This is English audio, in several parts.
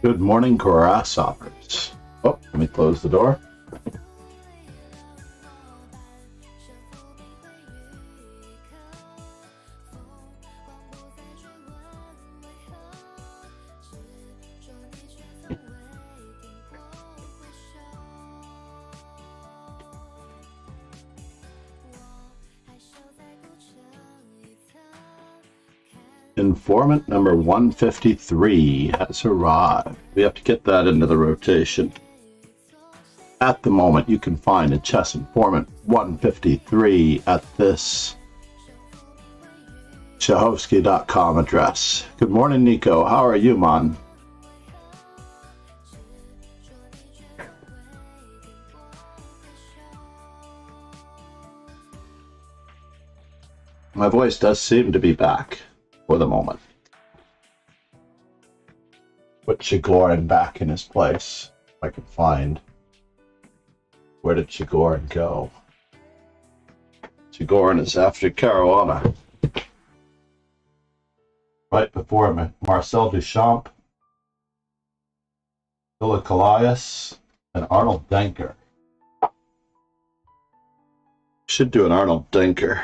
Good morning, grasshoppers. Oh, let me close the door. Informant number 153 has arrived. We have to get that into the rotation. At the moment, you can find a chess informant 153 at this Shahovsky.com address. Good morning, Nico. How are you, man? My voice does seem to be back for the moment. Put Chigorin back in his place. If I can find. Where did Chigorin go? Chigorin is after Caruana. Right before him, Marcel Duchamp, Philip Callias, and Arnold Denker. Should do an Arnold Denker.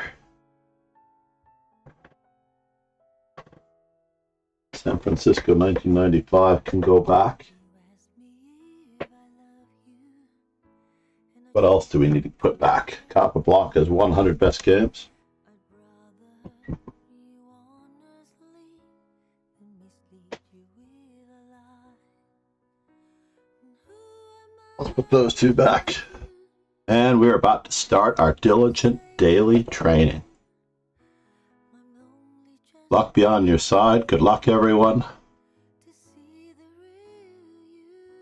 San Francisco 1995 can go back. What else do we need to put back? Capablanca's 100 best games. Let's put those two back. And we're about to start our diligent daily training. Luck be on your side. Good luck, everyone.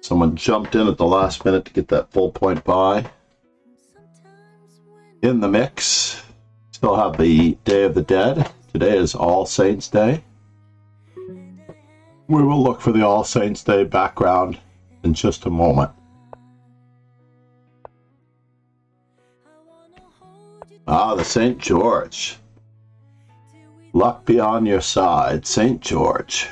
Someone jumped in at the last minute to get that full point buy. In the mix, still have the Day of the Dead. Today is All Saints Day. We will look for the All Saints Day background in just a moment. Ah, the St. George. Luck be on your side, St. George.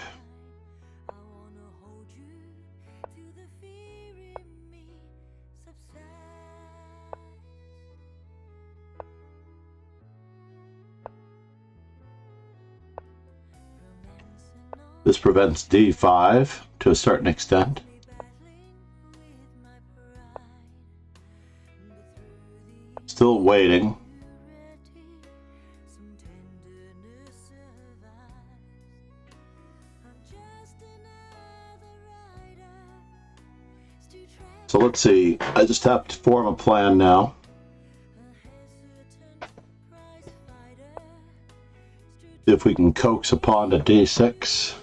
This prevents D5 to a certain extent. Still waiting. So let's see, I just have to form a plan now. See if we can coax a pawn to D6.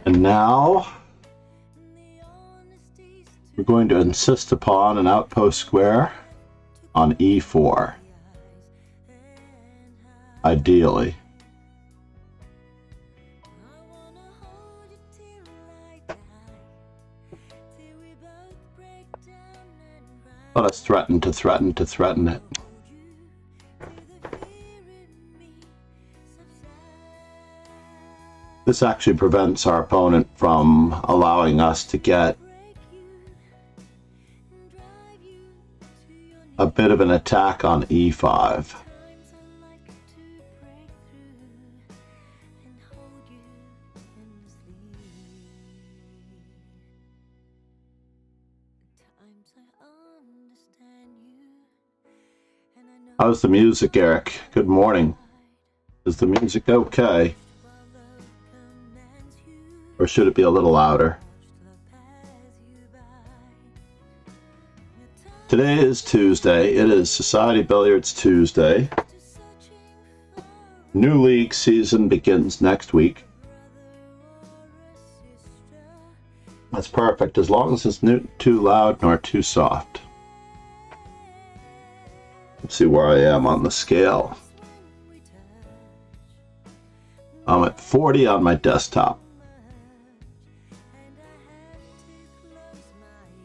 And now we're going to insist upon an outpost square on E4, ideally. Let us threaten to threaten to threaten it. This actually prevents our opponent from allowing us to get a bit of an attack on E5. How's the music, Eric? Good morning. Is the music okay? Or should it be a little louder? Today is Tuesday. It is Society Billiards Tuesday. New league season begins next week. That's perfect, as long as it's not too loud nor too soft. Let's see where I am on the scale. I'm at 40 on my desktop.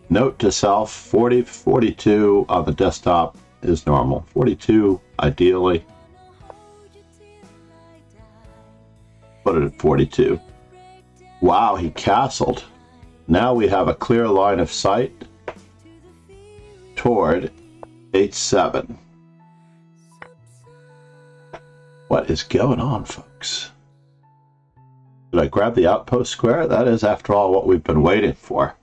Note to self, 40, 42 on the desktop is normal. 42, ideally. Put it at 42. Wow, he castled. Now we have a clear line of sight toward H7. What is going on, folks? Did I grab the outpost square? That is, after all, what we've been waiting for.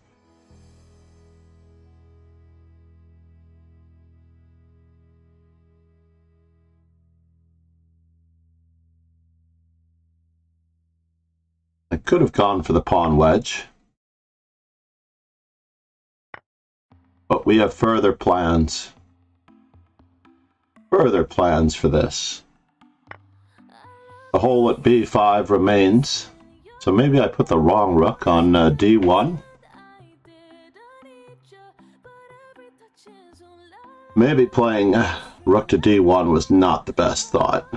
I could have gone for the pawn wedge, but we have further plans for this. The hole at B5 remains, so maybe I put the wrong rook on D1. Maybe playing rook to D1 was not the best thought.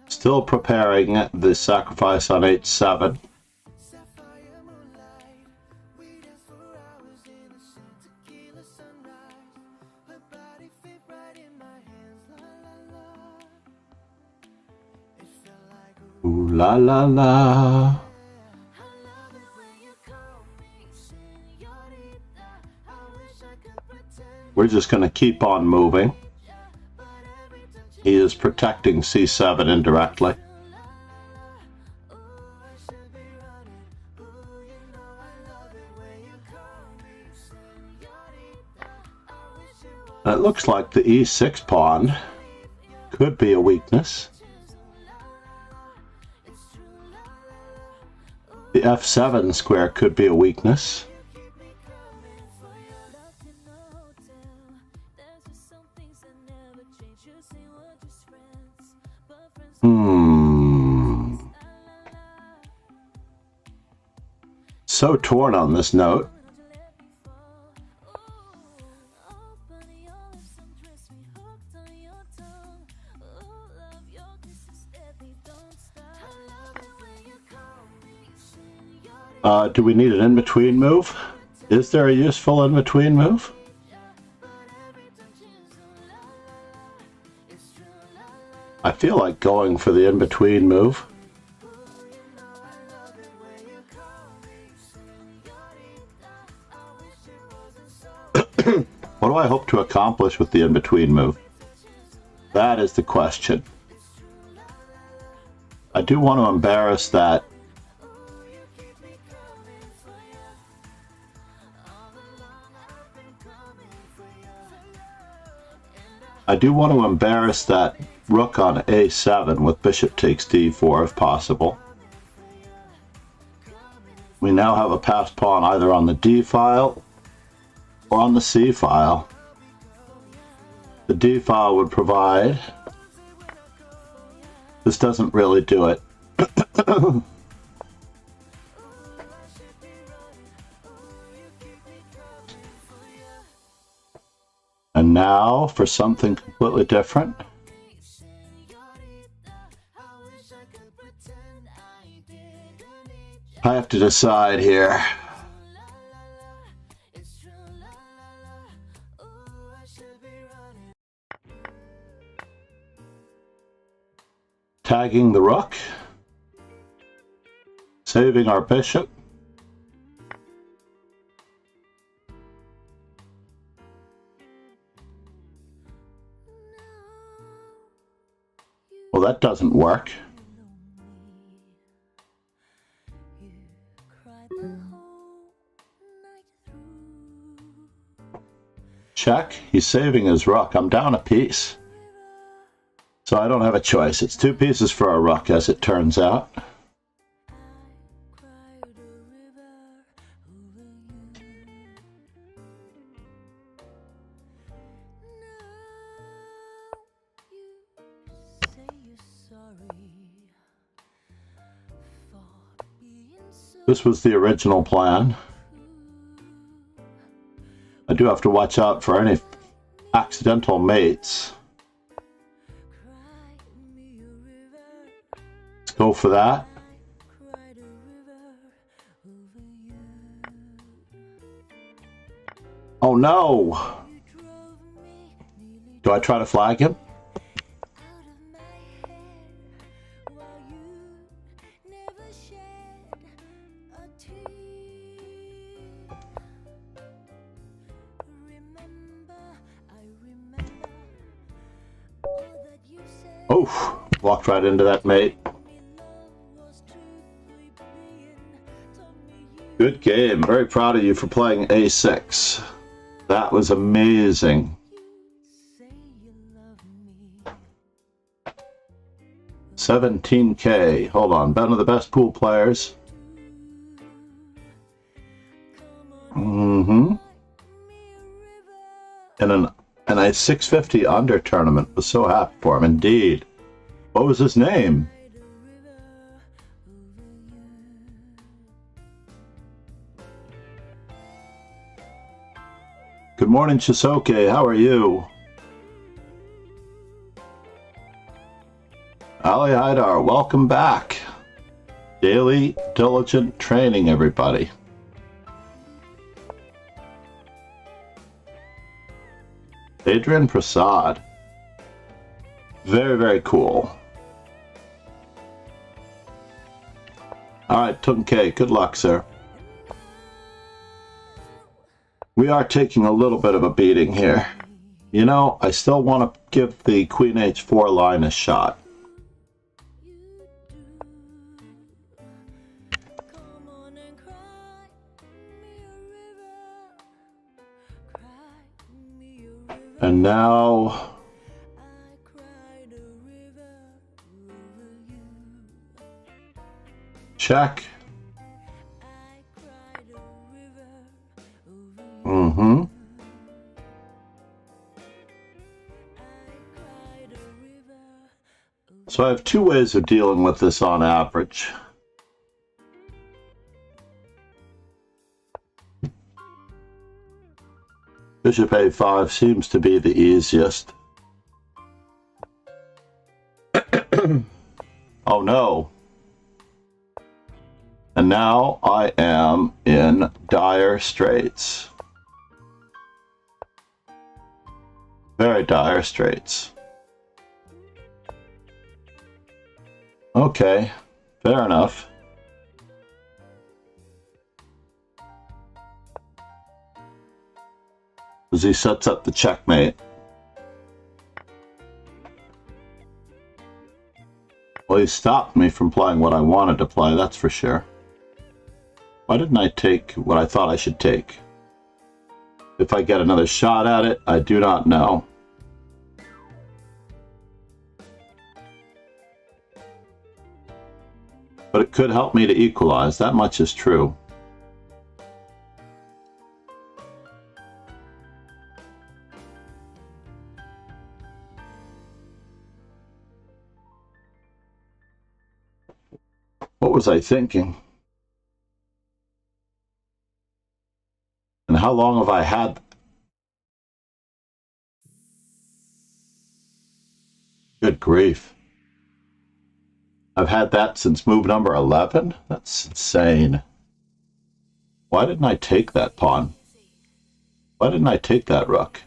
Still preparing the sacrifice on H7. Ooh la la la. We're just going to keep on moving. He is protecting c7 indirectly. It looks like the e6 pawn could be a weakness. The f7 square could be a weakness. So torn on this note. Do we need an in-between move? Is there a useful in-between move? I feel like going for the in-between move. What do I hope to accomplish with the in-between move? That is the question. I do want to embarrass that rook on a7 with bishop takes d4 if possible. We now have a passed pawn either on the d file or on the c file. The d file would provide. This doesn't really do it. And now for something completely different. I have to decide here. Tagging the rook. Saving our bishop. Well, that doesn't work. Check. He's saving his rook. I'm down a piece. So I don't have a choice. It's 2 pieces for a rook, as it turns out. This was the original plan. I do have to watch out for any accidental mates. Let's go for that. Oh no! Do I try to flag him? Oof, walked right into that mate. Good game. Very proud of you for playing a6. That was amazing. $17K. Hold on. One of the best pool players. And a 650 under tournament. Was so happy for him. Indeed. What was his name? Good morning, Chisoke. How are you? Ali Haidar, welcome back. Daily diligent training, everybody. Adrian Prasad. Very, very cool. Alright, Tunke, good luck, sir. We are taking a little bit of a beating here. You know, I still want to give the Queen H4 line a shot. And now... check. Mm-hmm. So I have two ways of dealing with this on average. Bishop A5 seems to be the easiest. Oh no. And now I am in dire straits. Very dire straits. Okay, fair enough. As he sets up the checkmate. Well, he stopped me from playing what I wanted to play, that's for sure. Why didn't I take what I thought I should take? If I get another shot at it, I do not know. But it could help me to equalize, that much is true. What was I thinking? And how long have I had? Good grief. I've had that since move number 11? That's insane. Why didn't I take that pawn? Why didn't I take that rook?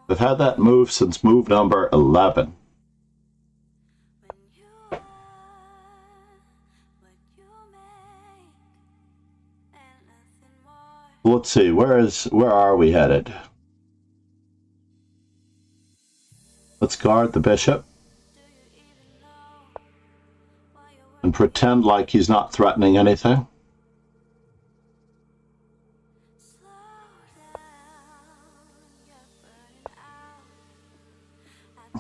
I've had that move since move number 11. Let's see, where are we headed? Let's guard the bishop. And pretend like he's not threatening anything.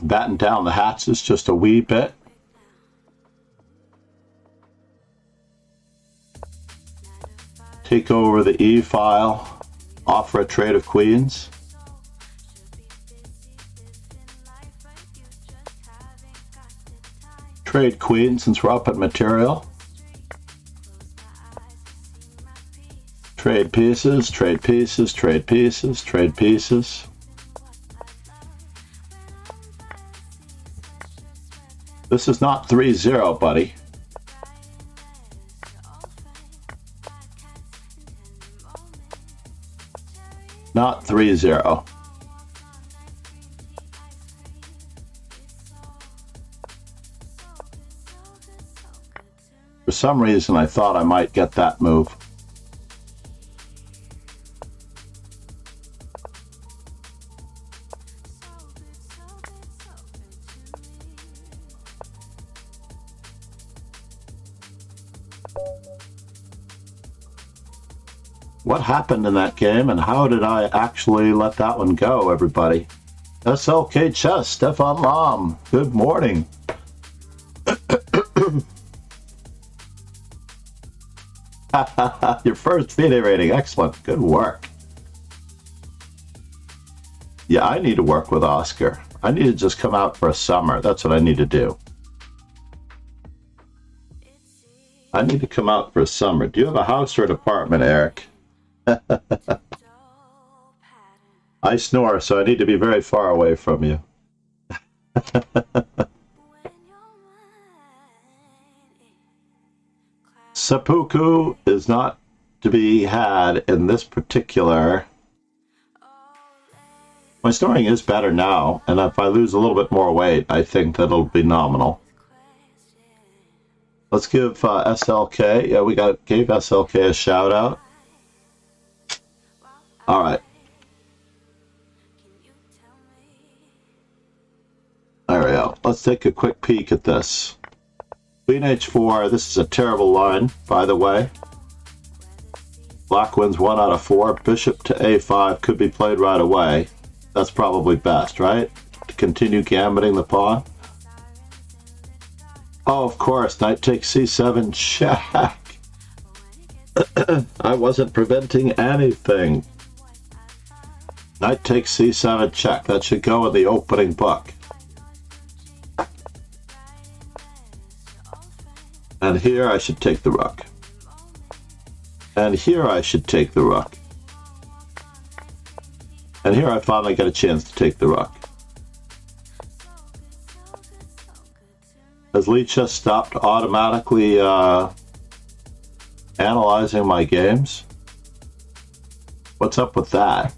Batten down the hatches just a wee bit. Take over the E file, offer a trade of queens. Trade queen since we're up at material. Trade pieces, trade pieces, trade pieces, trade pieces. This is not 3-0, buddy. Not 3-0. For some reason, I thought I might get that move. What happened in that game, and how did I actually let that one go, everybody? SLK Chess, Stefan Lam, good morning. Your first FIDE rating, excellent, good work. Yeah, I need to work with Oscar. I need to just come out for a summer, that's what I need to do. I need to come out for a summer. Do you have a house or an apartment, Eric? I snore, so I need to be very far away from you. Seppuku is not to be had in this particular... My snoring is better now, and if I lose a little bit more weight, I think that'll be nominal. Let's give SLK. Yeah, we gave SLK a shout out. All right. There we go. Let's take a quick peek at this. Queen H4. This is a terrible line, by the way. Black wins 1 out of 4. Bishop to A5 could be played right away. That's probably best, right? To continue gambiting the pawn. Oh, of course, knight takes C7 check. I wasn't preventing anything. Knight takes C7 check. That should go in the opening book. And here I should take the rook. And here I should take the rook. And here I finally get a chance to take the rook. Has Lichess stopped automatically analyzing my games? What's up with that?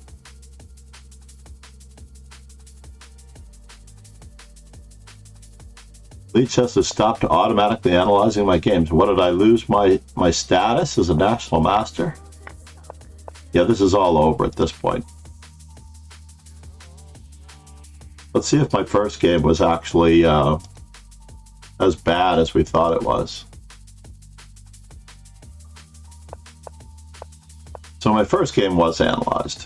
Lichess has stopped automatically analyzing my games. What, did I lose my status as a national master? Yeah, this is all over at this point. Let's see if my first game was actually as bad as we thought it was. So my first game was analyzed.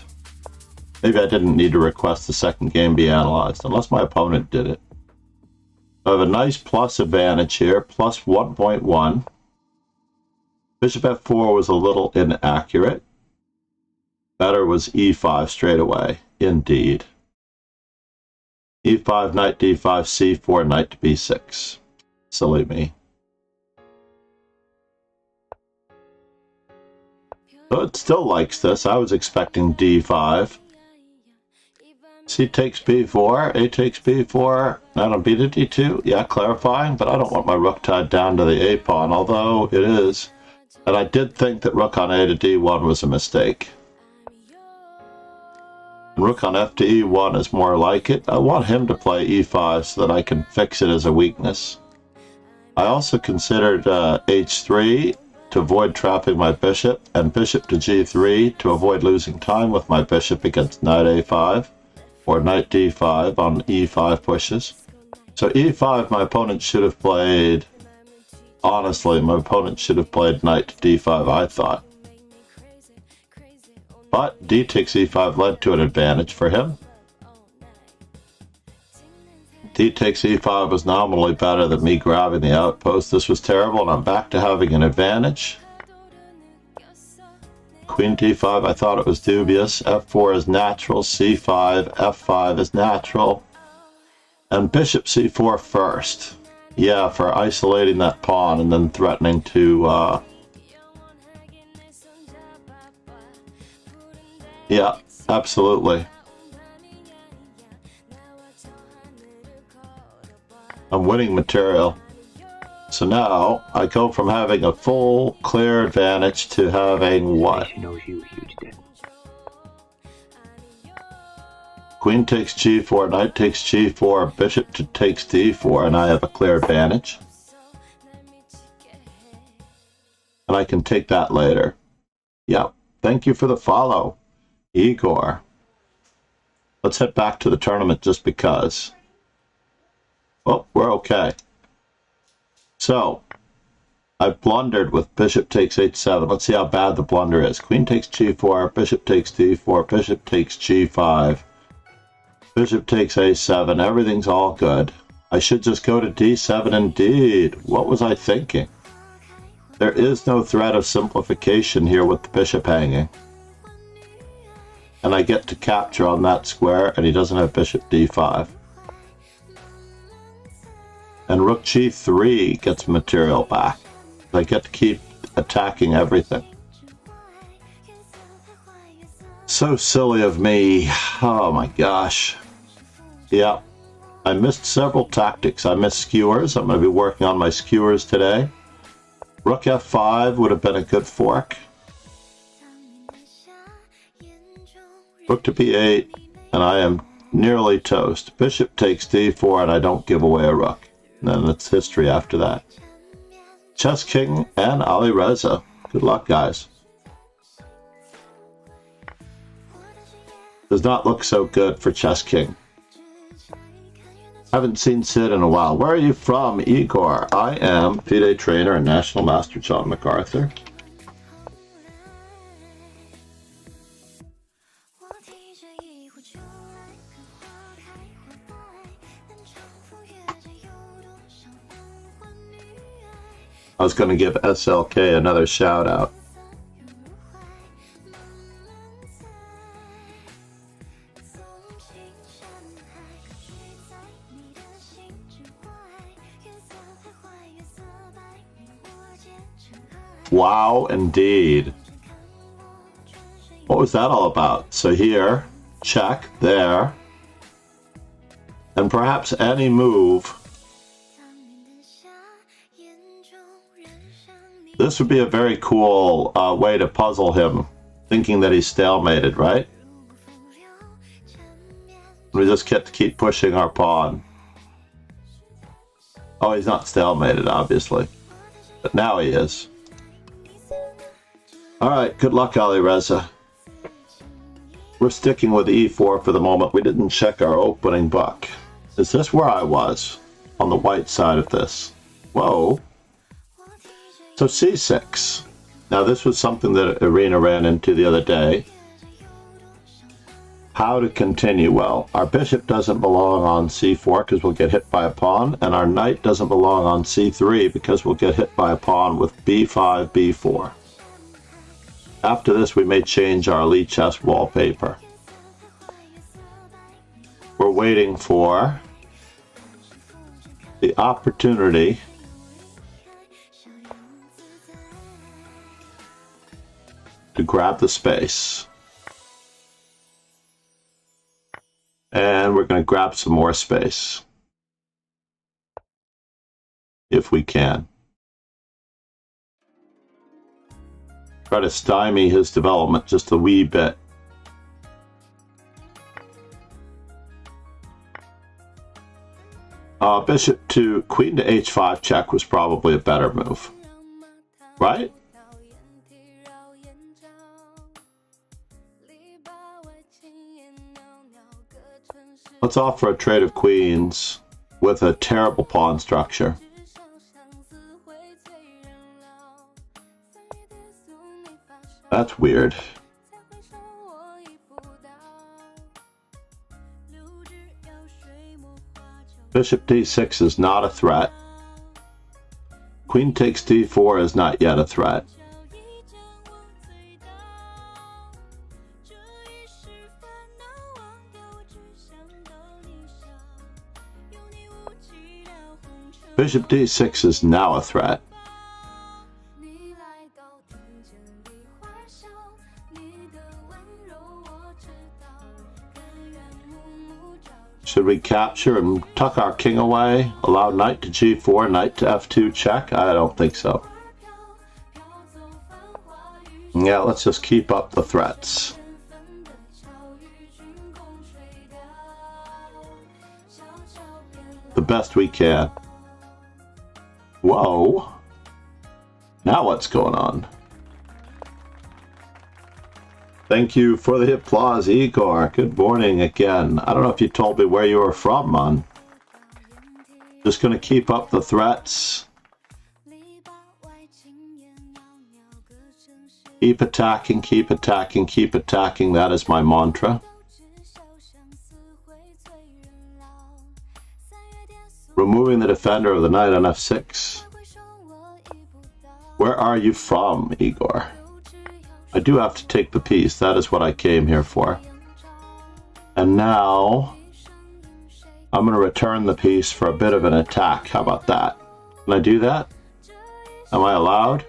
Maybe I didn't need to request the second game be analyzed, unless my opponent did it. I have a nice plus advantage here, plus 1.1. Bishop f4 was a little inaccurate. Better was e5 straight away, indeed. e5, knight d5, c4, knight to b6. Silly me. So it still likes this. I was expecting d5. C takes b4, a takes b4, knight on b to d2. Yeah, clarifying, but I don't want my rook tied down to the a pawn, although it is. And I did think that rook on a to d1 was a mistake. And rook on f to e1 is more like it. I want him to play e5 so that I can fix it as a weakness. I also considered h3 to avoid trapping my bishop, and bishop to g3 to avoid losing time with my bishop against knight a5. Or knight d5 on e5 pushes. So e5 my opponent should have played, honestly, my opponent should have played knight to d5, I thought. But d takes e5 led to an advantage for him. D takes e5 was nominally better than me grabbing the outpost. This was terrible, and I'm back to having an advantage. Queen d5, I thought it was dubious. f4 is natural. c5, f5 is natural. And bishop c4 first. Yeah, for isolating that pawn and then threatening to... Yeah, absolutely. I'm winning material. So now I go from having a full, clear advantage to having what? Queen takes g4, knight takes g4, bishop takes d4, and I have a clear advantage. And I can take that later. Yep. Thank you for the follow, Igor. Let's head back to the tournament just because. Oh, we're okay. So, I blundered with bishop takes h7. Let's see how bad the blunder is. Queen takes g4, bishop takes d4, bishop takes g5, bishop takes a7. Everything's all good. I should just go to d7 indeed. What was I thinking? There is no threat of simplification here with the bishop hanging. And I get to capture on that square, and he doesn't have bishop d5. And rook g3 gets material back. I get to keep attacking everything. So silly of me. Oh my gosh. Yeah, I missed several tactics. I missed skewers. I'm going to be working on my skewers today. Rook f5 would have been a good fork. Rook to b8, and I am nearly toast. Bishop takes d4, and I don't give away a rook. And then it's history after that. Chess King and Ali Reza. Good luck, guys. Does not look so good for Chess King. Haven't seen Sid in a while. Where are you from, Igor? I am FIDE trainer and National Master John MacArthur. I was going to give SLK another shout out. Wow, indeed. What was that all about? So here, check, there, and perhaps any move. This would be a very cool way to puzzle him, thinking that he's stalemated, right? We just get to keep pushing our pawn. Oh, he's not stalemated, obviously. But now he is. Alright, good luck, Ali Reza. We're sticking with e4 for the moment. We didn't check our opening buck. Is this where I was? On the white side of this. Whoa. So c6. Now this was something that Irina ran into the other day. How to continue? Well, our bishop doesn't belong on c4 because we'll get hit by a pawn, and our knight doesn't belong on c3 because we'll get hit by a pawn with b5, b4. After this, we may change our Lichess wallpaper. We're waiting for the opportunity to grab the space. And we're going to grab some more space, if we can. Try to stymie his development just a wee bit. Bishop to queen to h5 check was probably a better move, right? Let's offer a trade of queens with a terrible pawn structure. That's weird. Bishop d6 is not a threat. Queen takes d4 is not yet a threat. Bishop d6 is now a threat. Should we capture and tuck our king away? Allow knight to g4, knight to f2 check? I don't think so. Yeah, let's just keep up the threats. The best we can. Whoa. Now what's going on? Thank you for the applause, Igor. Good morning again. I don't know if you told me where you were from, man. Just going to keep up the threats. Keep attacking, keep attacking, keep attacking. That is my mantra. Removing the defender of the knight on f6. Where are you from, Igor? I do have to take the piece. That is what I came here for. And now I'm going to return the piece for a bit of an attack. How about that? Can I do that? Am I allowed?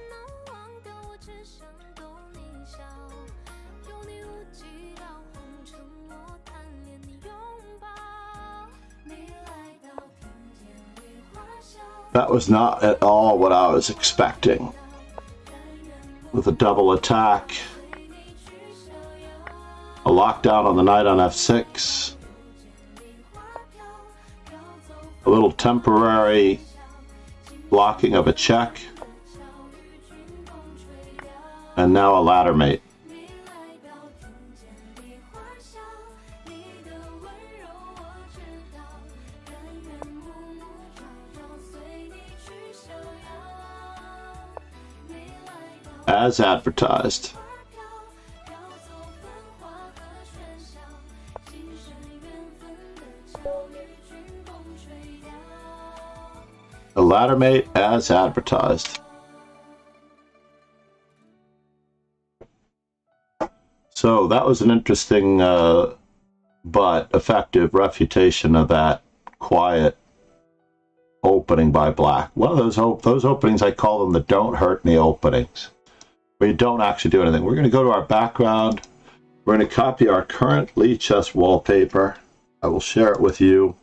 That was not at all what I was expecting. With a double attack, a lockdown on the knight on f6, a little temporary blocking of a check, And now a ladder mate. As advertised. A ladder mate as advertised. So that was an interesting but effective refutation of that quiet opening by black. One of those openings, I call them the don't hurt me openings, where you don't actually do anything. We're going to go to our background. We're going to copy our current Lichess wallpaper. I will share it with you.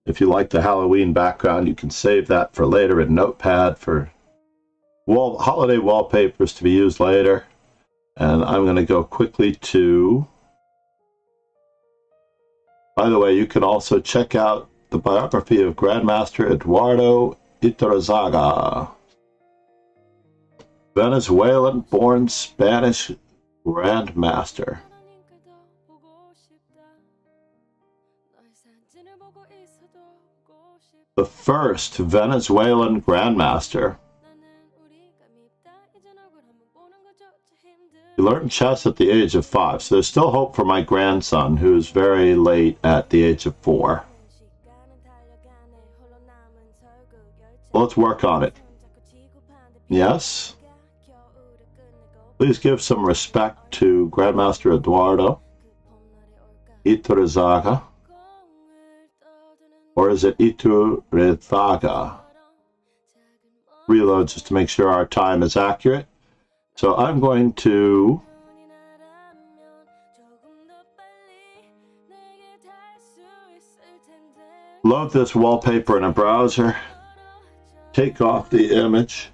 If you like the Halloween background, you can save that for later in Notepad for holiday wallpapers to be used later. And I'm going to go quickly to... By the way, you can also check out the biography of Grandmaster Eduardo Iturrizaga, Venezuelan-born Spanish Grandmaster. The first Venezuelan Grandmaster. He learned chess at the age of 5, so there's still hope for my grandson, who's very late at the age of 4. Let's work on it. Yes? Please give some respect to Grandmaster Eduardo Iturrizaga. Or is it Iturrizaga? Reload just to make sure our time is accurate. So I'm going to load this wallpaper in a browser, take off the image,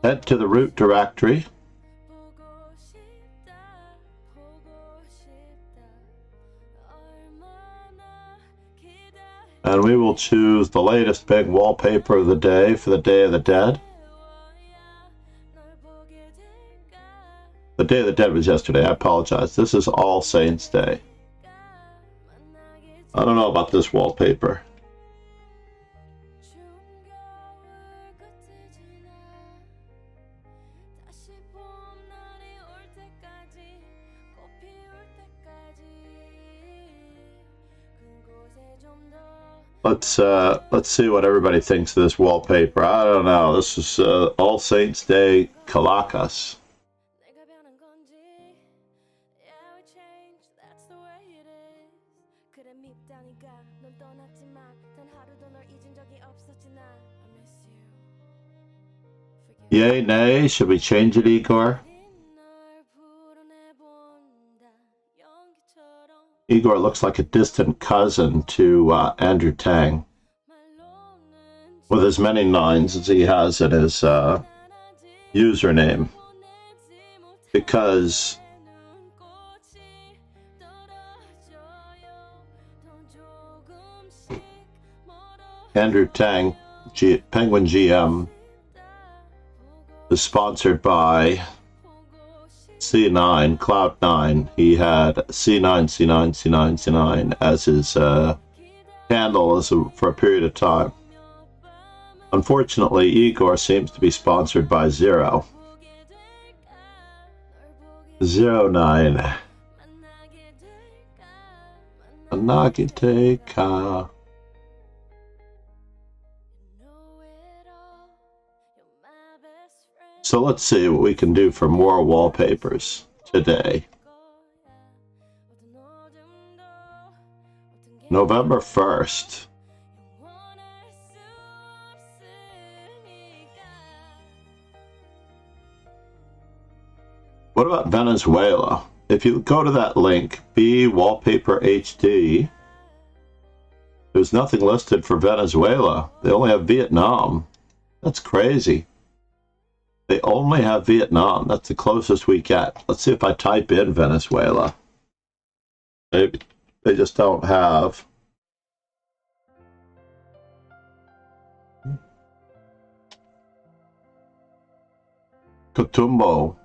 head to the root directory, and we will choose the latest big wallpaper of the day for the Day of the Dead. The Day of the Dead was yesterday, I apologize. This is All Saints Day. I don't know about this wallpaper. Let's see what everybody thinks of this wallpaper. I don't know. This is All Saints Day Caracas. Yay, nay? Should we change it, Igor? Igor looks like a distant cousin to Andrew Tang, with as many 9s as he has in his username, because Andrew Tang, Penguin GM, is sponsored by C9, Cloud9. He had C9, C9, C9, C9 as his handle for a period of time. Unfortunately, Igor seems to be sponsored by 0. 09. Nagiteka. So let's see what we can do for more wallpapers today. November 1st. What about Venezuela? If you go to that link, B Wallpaper HD, there's nothing listed for Venezuela. They only have Vietnam. That's crazy. They only have Vietnam. That's the closest we get. Let's see if I type in Venezuela. Maybe they just don't have. Kutumbo.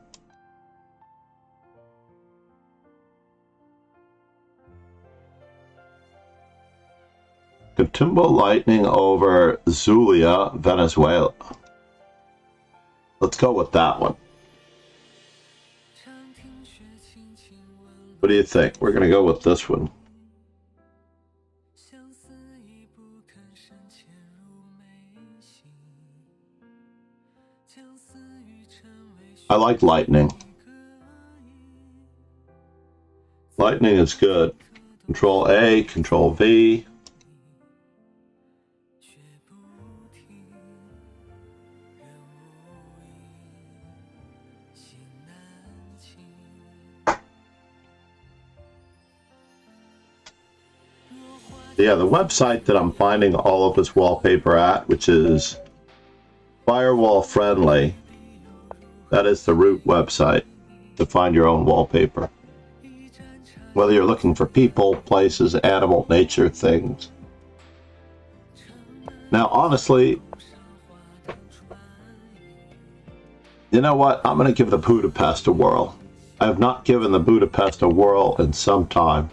Kutumbo lightning over Zulia, Venezuela. Let's go with that one. What do you think? We're going to go with this one. I like lightning. Lightning is good. Control A, Control V. Yeah, the website that I'm finding all of this wallpaper at, which is firewall friendly, that is the root website to find your own wallpaper. Whether you're looking for people, places, animal, nature, things. Now, honestly, you know what? I'm going to give the Budapest a whirl. I have not given the Budapest a whirl in some time.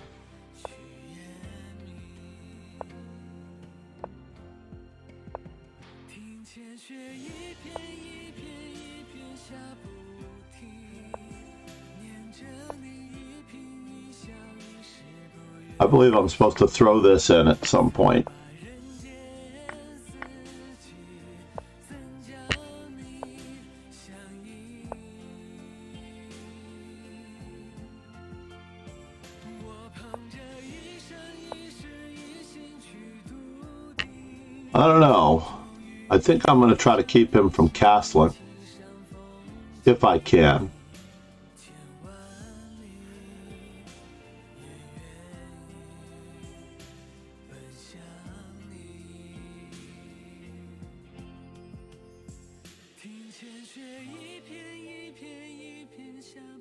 I believe I'm supposed to throw this in at some point. I don't know. I think I'm going to try to keep him from castling, if I can.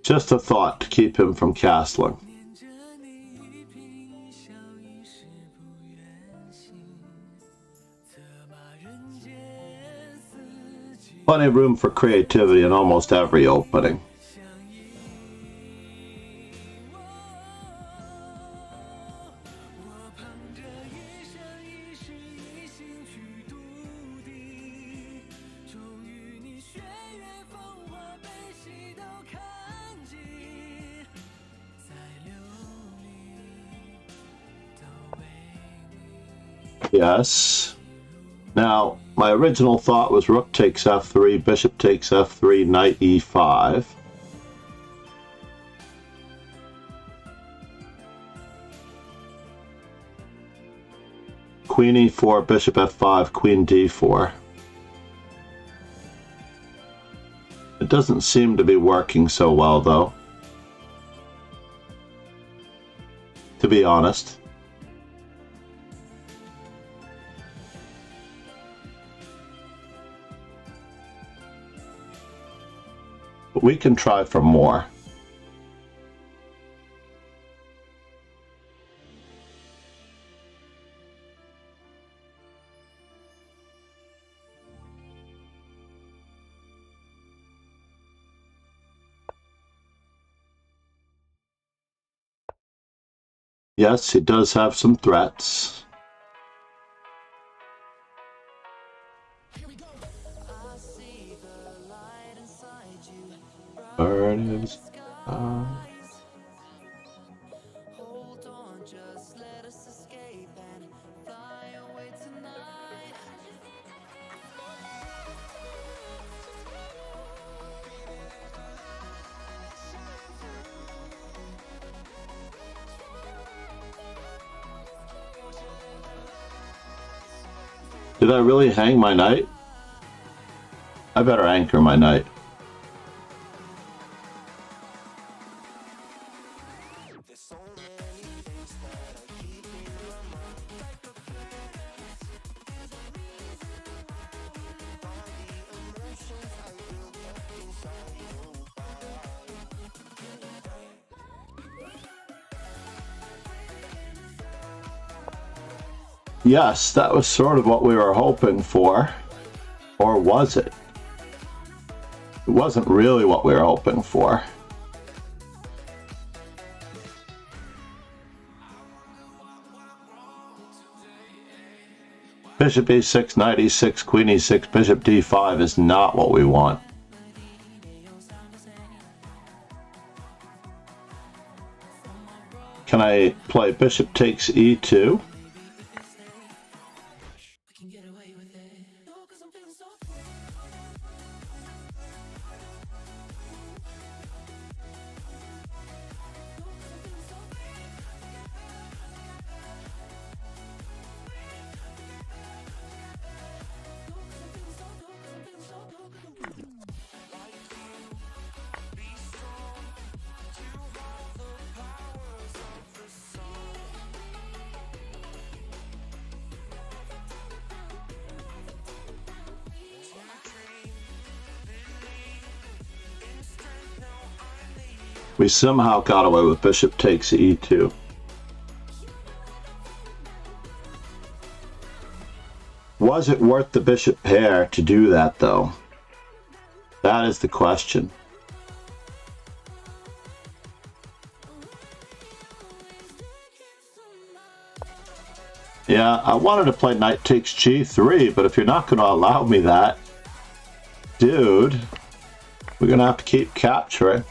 Just a thought to keep him from castling. Plenty of room for creativity in almost every opening. Yes. Now, my original thought was rook takes f3, bishop takes f3, knight e5. Queen e4, bishop f5, queen d4. It doesn't seem to be working so well, though, to be honest. But we can try for more. Yes, he does have some threats. Burning stars. Did I really hang my knight? I better anchor my knight. Yes, that was sort of what we were hoping for. Or was it? It wasn't really what we were hoping for. Bishop e6, knight e6, queen e6, bishop d5 is not what we want. Can I play bishop takes e2? We somehow got away with bishop takes e2. Was it worth the bishop pair to do that, though? That is the question. Yeah, I wanted to play knight takes g3, but if you're not going to allow me that, dude, we're going to have to keep capturing.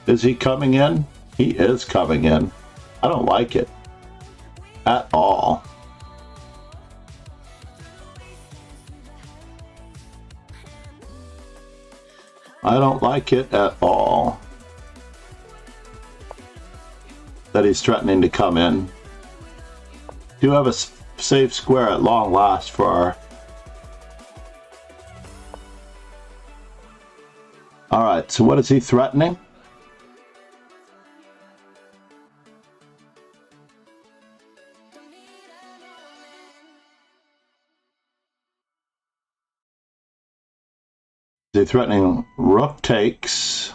Is he coming in? He is coming in. I don't like it at all. I don't like it at all that he's threatening to come in. Do have a safe square at long last for our... Alright, so what is he threatening? They're threatening rook takes.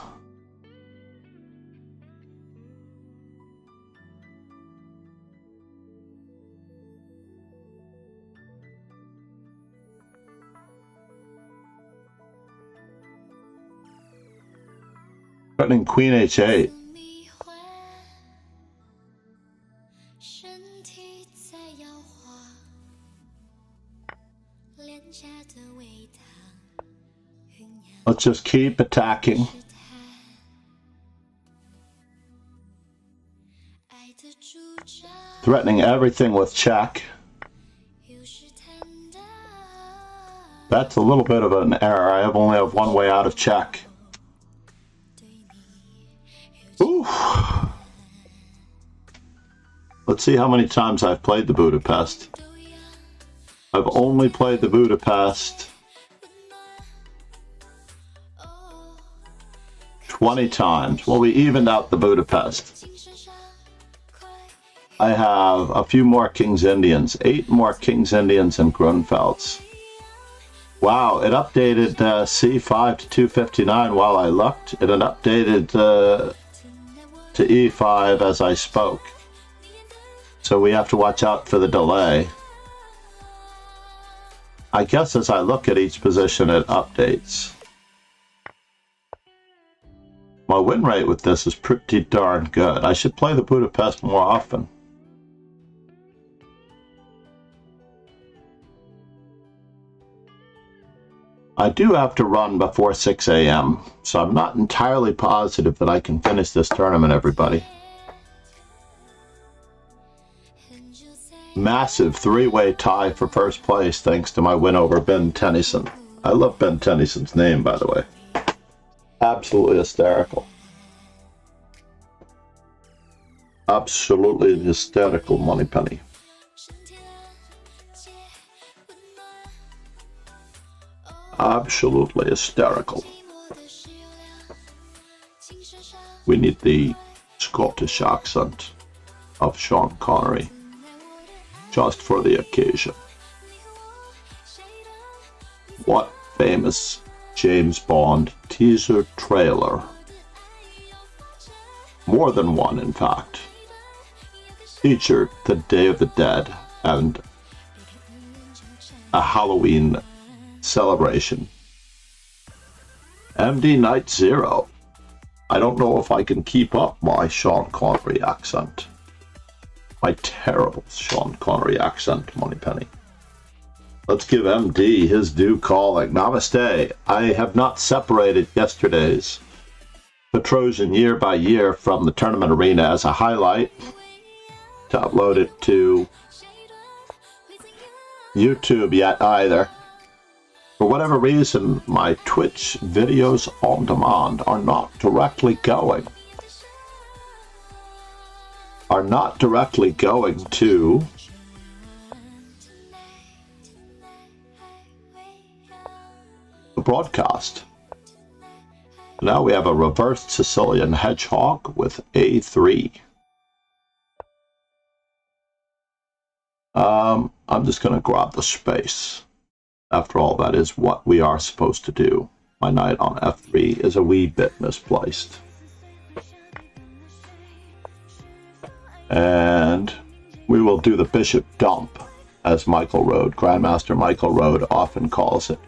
Threatening queen h8. Let's just keep attacking. Threatening everything with check. That's a little bit of an error. I only have one way out of check. Ooh. Let's see how many times I've played the Budapest. I've only played the Budapest 20 times. Well, we evened out the Budapest. I have a few more King's Indians, 8 more King's Indians and Grunfelds. Wow, it updated C5 to 259 while I looked. It had updated to E5 as I spoke. So we have to watch out for the delay. I guess as I look at each position, it updates. My win rate with this is pretty darn good. I should play the Budapest more often. I do have to run before 6 a.m., so I'm not entirely positive that I can finish this tournament, everybody. Massive 3-way tie for first place thanks to my win over Ben Tennyson. I love Ben Tennyson's name, by the way. Absolutely hysterical. Absolutely hysterical, Moneypenny. Absolutely hysterical. We need the Scottish accent of Sean Connery, just for the occasion. What famous James Bond teaser trailer, more than one in fact, featured the Day of the Dead and a Halloween celebration? MD Night Zero. I don't know if I can keep up my Sean Connery accent. My terrible Sean Connery accent, Moneypenny. Let's give MD his due calling. Namaste. I have not separated yesterday's Petrosian year by year from the tournament arena as a highlight to upload it to YouTube yet either. For whatever reason, my Twitch videos on demand are not directly going to the broadcast. Now we have a reversed Sicilian hedgehog with A3. I'm just going to grab the space. After all, that is what we are supposed to do. My knight on F3 is a wee bit misplaced. And we will do the bishop dump, as Michael Rode, Grandmaster Michael Rode, often calls it.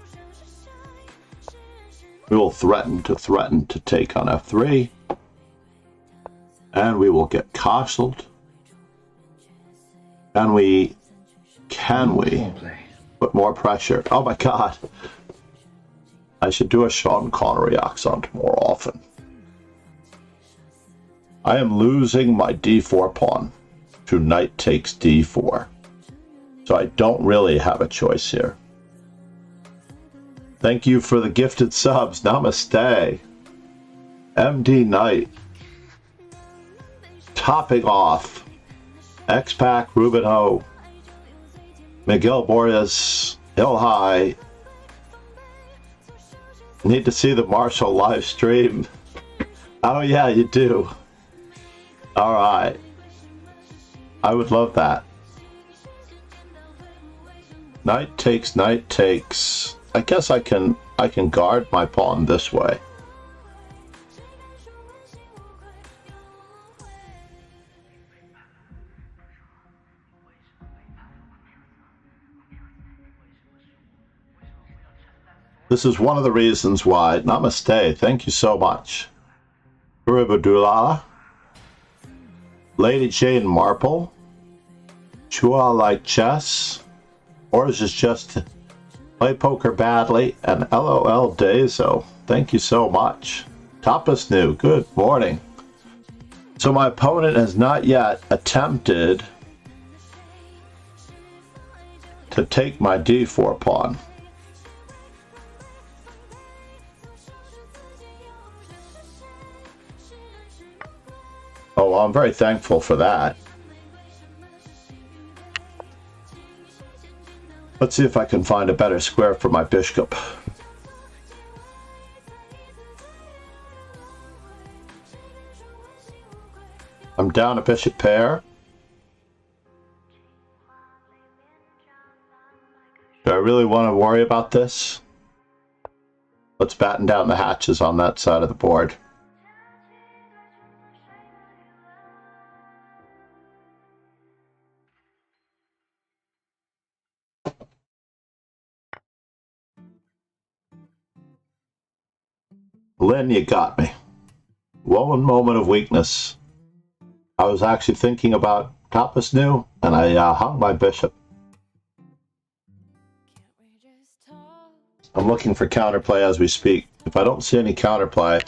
We will threaten to take on F3. And we will get castled. Can we put more pressure? Oh my God. I should do a Sean Connery accent more often. I am losing my d4 pawn to knight takes d4. So I don't really have a choice here. Thank you for the gifted subs. Namaste. MD Knight. Topping off. X-Pac, Ruben Ho, Miguel Borges, Hill High. Need to see the Marshall live stream. Oh yeah, you do. All right. I would love that. Knight takes, knight takes. I guess I can guard my pawn this way. This is one of the reasons why. Namaste. Thank you so much. Uribadula. Lady Jane Marple. Chua like chess. Or is it just play poker badly? And LOL Dazo. Thank you so much. Tapas New. Good morning. So my opponent has not yet attempted to take my d4 pawn. Oh, well, I'm very thankful for that. Let's see if I can find a better square for my bishop. I'm down a bishop pair. Do I really want to worry about this? Let's batten down the hatches on that side of the board. Lynn, you got me. One moment of weakness. I was actually thinking about Tapas New, and I hung my bishop. I'm looking for counterplay as we speak. If I don't see any counterplay,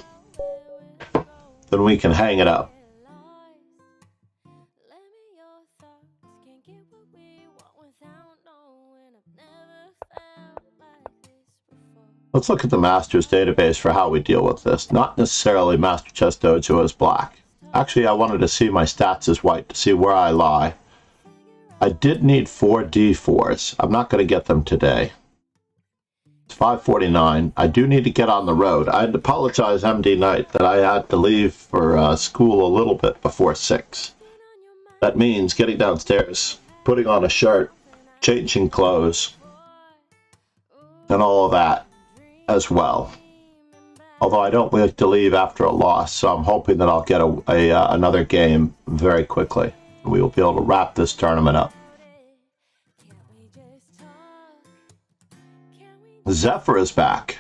then we can hang it up. Let's look at the Masters database for how we deal with this. Not necessarily Master Chess Dojo as black. Actually, I wanted to see my stats as white to see where I lie. I did need 4 d4s. I'm not going to get them today. It's 5:49. I do need to get on the road. I'd apologize, MD Knight, that I had to leave for school a little bit before 6. That means getting downstairs, putting on a shirt, changing clothes, and all of that as well. Although I don't like to leave after a loss, so I'm hoping that I'll get another game very quickly. We will be able to wrap this tournament up. Zephyr is back.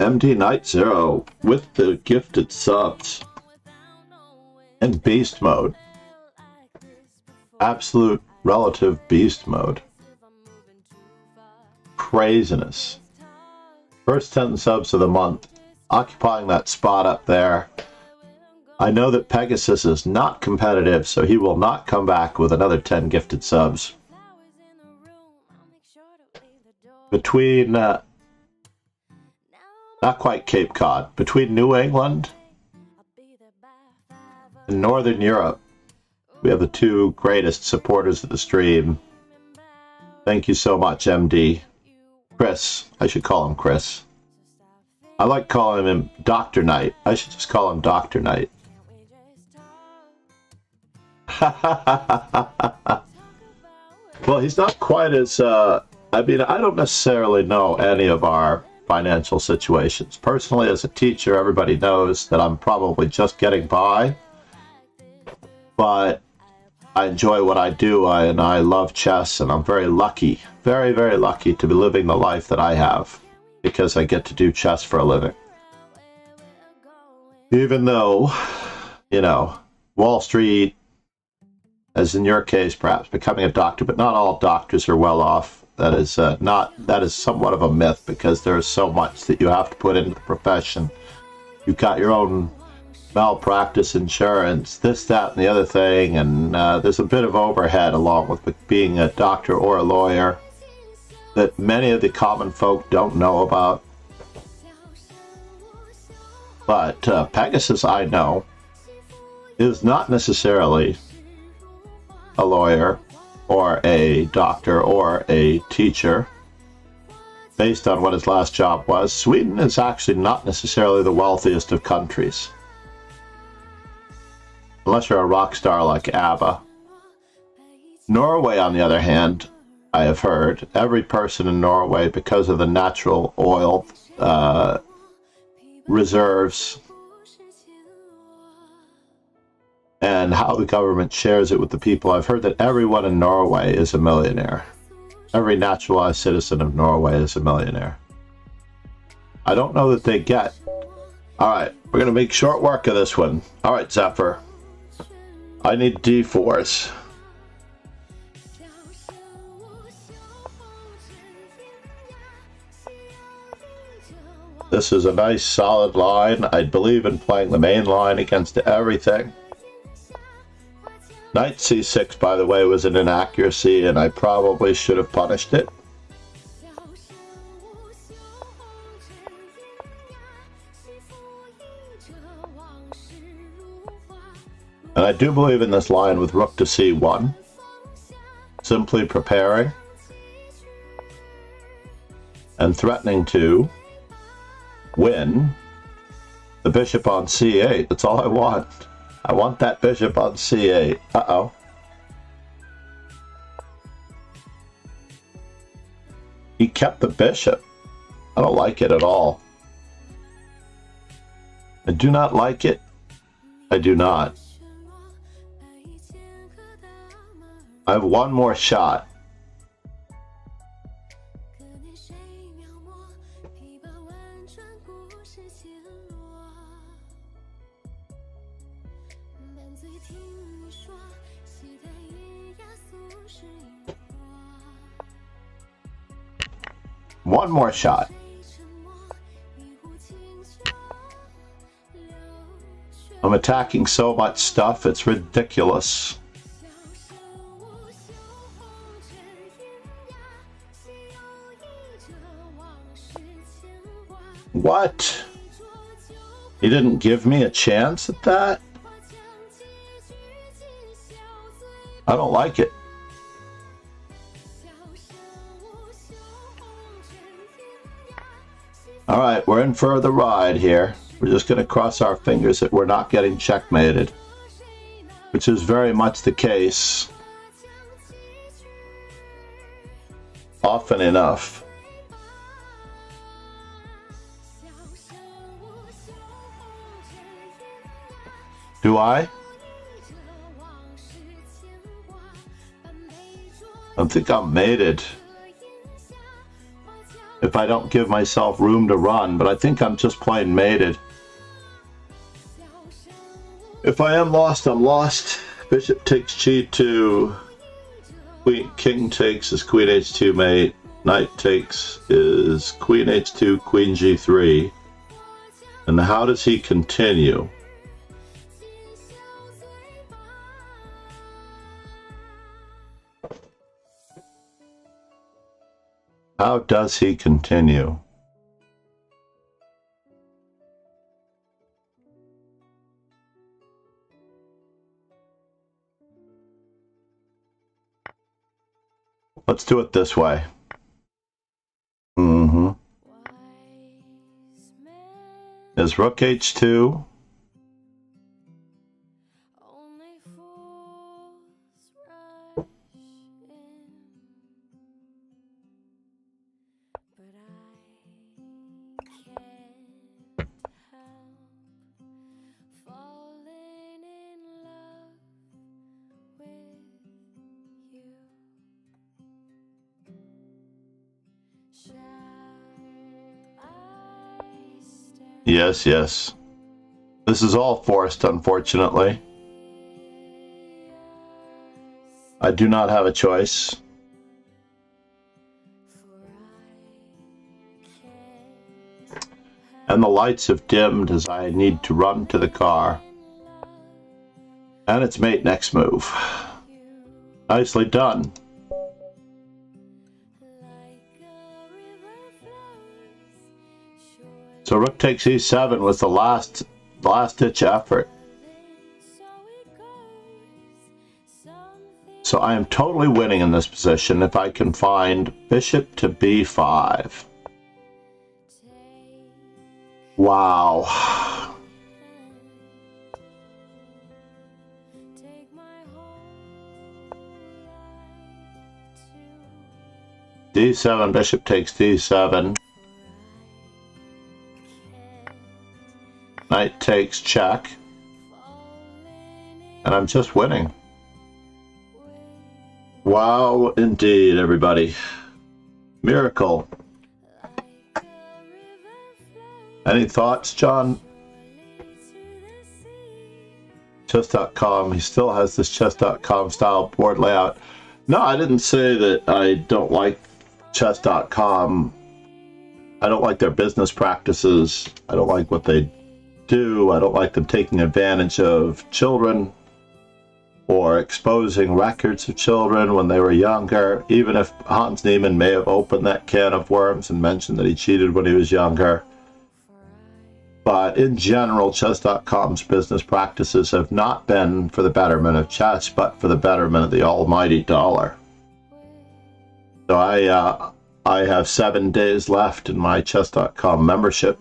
MD Knight 0 with the gifted subs. And beast mode. Absolute relative beast mode. Craziness. First 10 subs of the month. Occupying that spot up there. I know that Pegasus is not competitive, so he will not come back with another 10 gifted subs. Between, not quite Cape Cod, between New England and Northern Europe, we have the two greatest supporters of the stream. Thank you so much, MD. Chris, I should call him Chris. I like calling him Dr. Knight. I should just call him Dr. Knight. Well, he's not quite as, I mean, I don't necessarily know any of our financial situations. Personally, as a teacher, everybody knows that I'm probably just getting by. But I enjoy what I do, and I love chess, and I'm very lucky, very, very lucky to be living the life that I have, because I get to do chess for a living. Even though, you know, Wall Street, as in your case, perhaps becoming a doctor, but not all doctors are well off. That is that is somewhat of a myth, because there is so much that you have to put into the profession. You've got your own malpractice insurance, this, that, and the other thing, and there's a bit of overhead along with being a doctor or a lawyer that many of the common folk don't know about. But Pegasus, I know, is not necessarily a lawyer or a doctor or a teacher based on what his last job was. Sweden is actually not necessarily the wealthiest of countries. Unless you're a rock star like ABBA. Norway, on the other hand, I have heard, every person in Norway, because of the natural oil reserves and how the government shares it with the people, I've heard that everyone in Norway is a millionaire. Every naturalized citizen of Norway is a millionaire. I don't know that they get. All right, we're going to make short work of this one. All right, Zephyr. I need D4s. This is a nice solid line. I believe in playing the main line against everything. Knight C6, by the way, was an inaccuracy, and I probably should have punished it. And I do believe in this line with rook to C1. Simply preparing and threatening to win the bishop on C8. That's all I want. I want that bishop on C8. Uh-oh. He kept the bishop. I don't like it at all. I do not like it. I do not. I have one more shot. One more shot. I'm attacking so much stuff, it's ridiculous. What? He didn't give me a chance at that? I don't like it. All right, we're in for the ride here. We're just going to cross our fingers that we're not getting checkmated, which is very much the case often enough. Do I? I think I'm mated if I don't give myself room to run, but I think I'm just plain mated. If I am lost, I'm lost. Bishop takes g2. King takes is queen h2 mate. Knight takes is queen h2, queen g3. And how does he continue? How does he continue? Let's do it this way. Is rook h2? Yes, yes. This is all forced, unfortunately. I do not have a choice. And the lights have dimmed as I need to run to the car. And it's mate next move. Nicely done. So rook takes e7 was the last ditch effort. So I am totally winning in this position if I can find bishop to b5. Wow. d7, bishop takes d7. Knight takes check. And I'm just winning. Wow, indeed, everybody. Miracle. Any thoughts, John? Chess.com, he still has this chess.com style board layout. No, I didn't say that I don't like chess.com. I don't like their business practices. I don't like what they do. I don't like them taking advantage of children or exposing records of children when they were younger, even if Hans Niemann may have opened that can of worms and mentioned that he cheated when he was younger. But in general, chess.com's business practices have not been for the betterment of chess, but for the betterment of the almighty dollar. So I have 7 days left in my chess.com membership,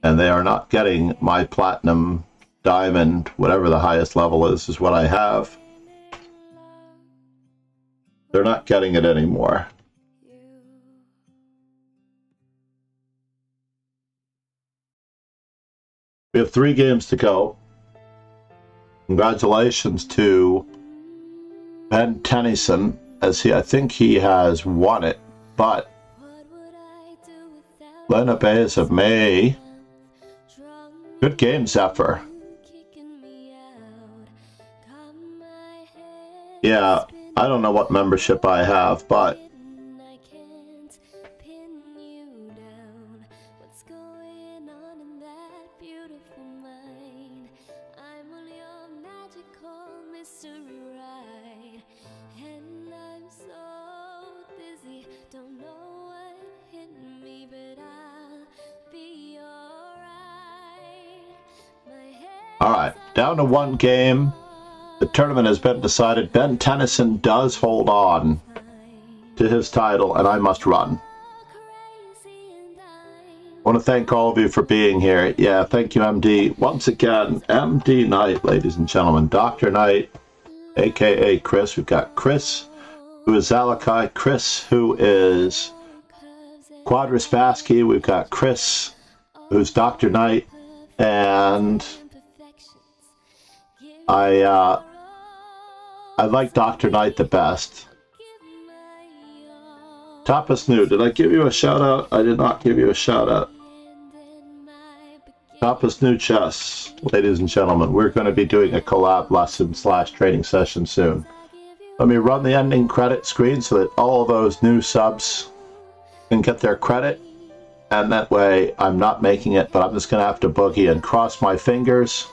and they are not getting my platinum, diamond, whatever the highest level is what I have. They're not getting it anymore. We have 3 games to go. Congratulations to Ben Tennyson, as I think he has won it, but Lena Baez of May. Good game, Zephyr. Yeah, I don't know what membership I have, but all right, down to 1 game. The tournament has been decided. Ben Tennyson does hold on to his title, and I must run. want to thank all of you for being here. Yeah, thank you, MD. Once again, MD Knight, ladies and gentlemen. Dr. Knight, a.k.a. Chris. We've got Chris, who is Zalakai. Chris, who is Quadraspassky. We've got Chris, who's Dr. Knight. And I like Dr. Knight the best. Tapas New, did I give you a shout out? I did not give you a shout out. Tapas New Chess, ladies and gentlemen, we're going to be doing a collab lesson / training session soon. Let me run the ending credit screen so that all those new subs can get their credit. And that way I'm not making it, but I'm just going to have to boogie and cross my fingers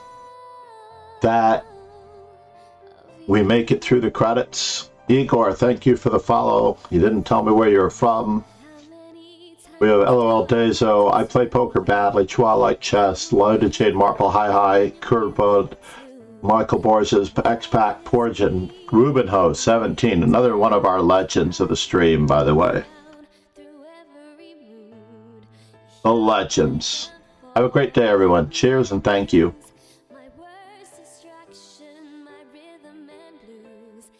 that we make it through the credits. Igor, thank you for the follow. You didn't tell me where you're from. We have LOL Dezo. I play poker badly. Chua like chess. Loaded Jade Marple. Hi. Kurbod. Michael Borges. X-Pac. Porgin. Rubenho 17. Another one of our legends of the stream, by the way. The legends. Have a great day, everyone. Cheers and thank you.